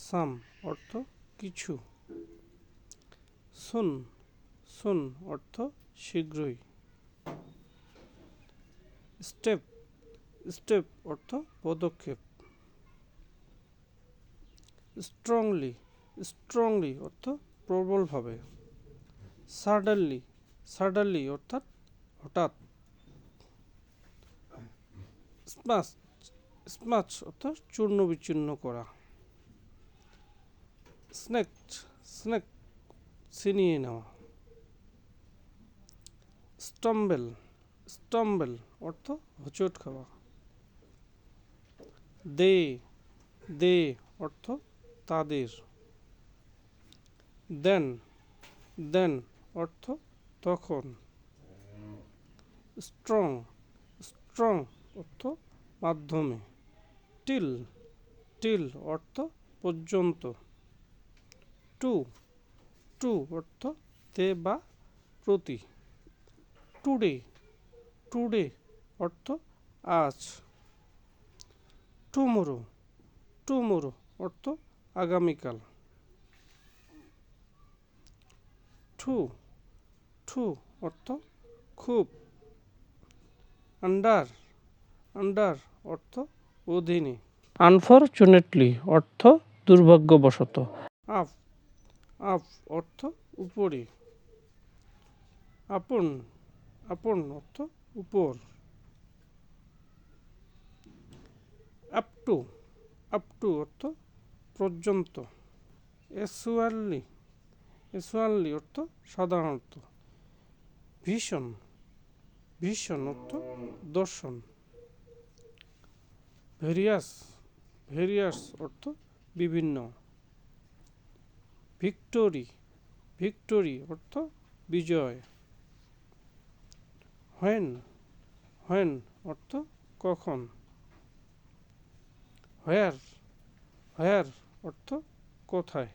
সাম অর্থ কিছু। সুন সুন অর্থ শীঘ্রই। স্টেপ স্টেপ অর্থ পদক্ষেপ। স্ট্রংলি স্ট্রংলি অর্থ প্রবলভাবে। সাডেনলি সাডেনলি অর্থাৎ হঠাৎ। স্মাচ স্মাচ অর্থ চূর্ণ বিচূর্ণ করা। স্নেক স্নেক ছিনিয়ে নেওয়া। স্টম্বেল স্টম্বেল অর্থ হোঁচট খাওয়া। দে দে অর্থ তাদের। দেন দেন অর্থ তখন। স্ট্রং স্ট্রং অর্থ মাধ্যমে। টিল টিল অর্থ পর্যন্ত। টু টু অর্থ তে বা প্রতি। টুডে টুডে অর্থ আজ। টুমোরো টুমোরো অর্থ আগামীকাল। টু টু অর্থ খুব। আন্ডার আন্ডার অর্থ অধীনে। আনফরচুনেটলি অর্থ দুর্ভাগ্যবশত। আপ আপ অর্থ উপরে। আপন আপন অর্থ উপর। আপ টু অর্থ পর্যন্ত। এসুয়ালি এসুয়ালি অর্থ সাধারণত। ভীষণ ভীষণ অর্থ দর্শন। ভেরিয়াস ভেরিয়াস অর্থ বিভিন্ন। ভিক্টোরি ভিক্টোরি অর্থ বিজয়। হোয়েন হোয়েন অর্থ কখন। হোয়ার হোয়ার অর্থ কোথায়।